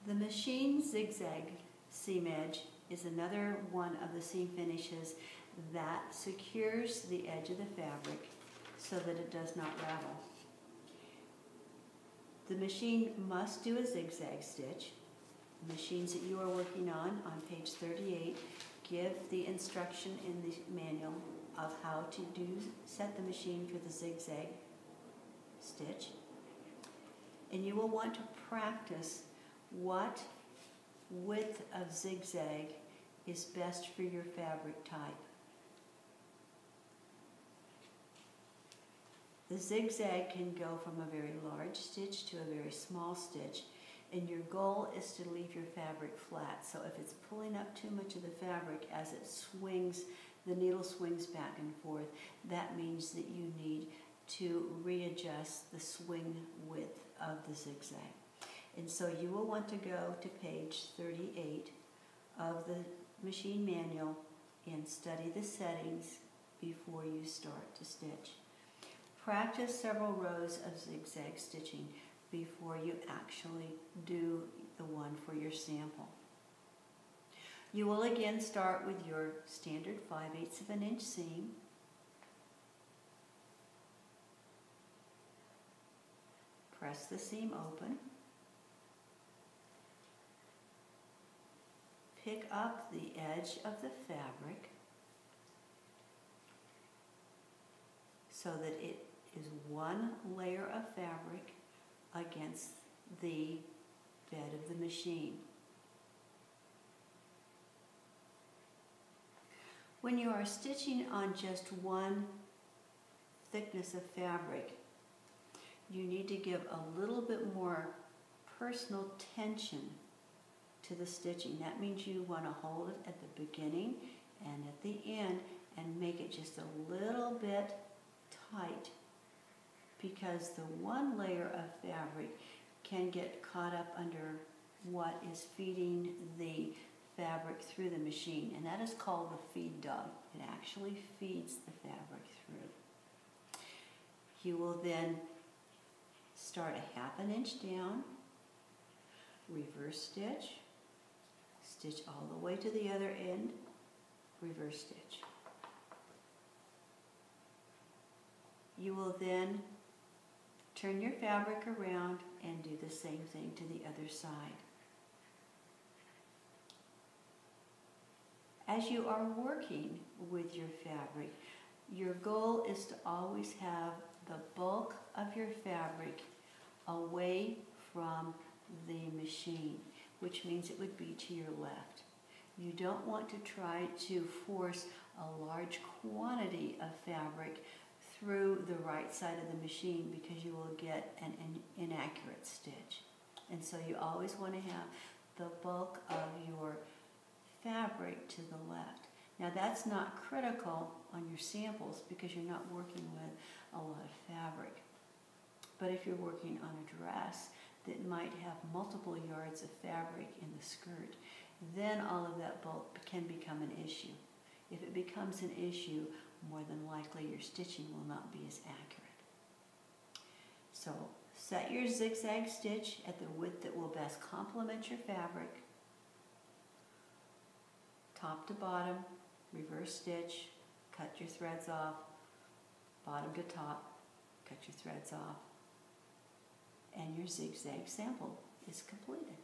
The machine zigzag seam edge is another one of the seam finishes that secures the edge of the fabric so that it does not ravel. The machine must do a zigzag stitch. The machines that you are working on page 38 give the instruction in the manual of how to set the machine for the zigzag stitch. And you will want to practice what width of zigzag is best for your fabric type. The zigzag can go from a very large stitch to a very small stitch, and your goal is to leave your fabric flat. So if it's pulling up too much of the fabric as it swings, the needle swings back and forth, that means that you need to readjust the swing width of the zigzag. And so you will want to go to page 38 of the machine manual and study the settings before you start to stitch. Practice several rows of zigzag stitching before you actually do the one for your sample. You will again start with your standard 5/8 of an inch seam. Press the seam open. Pick up the edge of the fabric so that it is one layer of fabric against the bed of the machine. When you are stitching on just one thickness of fabric, you need to give a little bit more personal tension to the stitching. That means you want to hold it at the beginning and at the end and make it just a little bit tight, because the one layer of fabric can get caught up under what is feeding the fabric through the machine, and that is called the feed dog. It actually feeds the fabric through. You will then start a 1/2 inch down, reverse stitch, stitch all the way to the other end, reverse stitch. You will then turn your fabric around and do the same thing to the other side. As you are working with your fabric, your goal is to always have the bulk of your fabric away from the machine, which means it would be to your left. You don't want to try to force a large quantity of fabric through the right side of the machine, because you will get an inaccurate stitch. And so you always want to have the bulk of your fabric to the left. Now that's not critical on your samples because you're not working with a lot of fabric. But if you're working on a dress that might have multiple yards of fabric in the skirt, then all of that bulk can become an issue. If it becomes an issue, more than likely your stitching will not be as accurate. So set your zigzag stitch at the width that will best complement your fabric. Top to bottom, reverse stitch, cut your threads off, bottom to top, cut your threads off, and your zigzag sample is completed.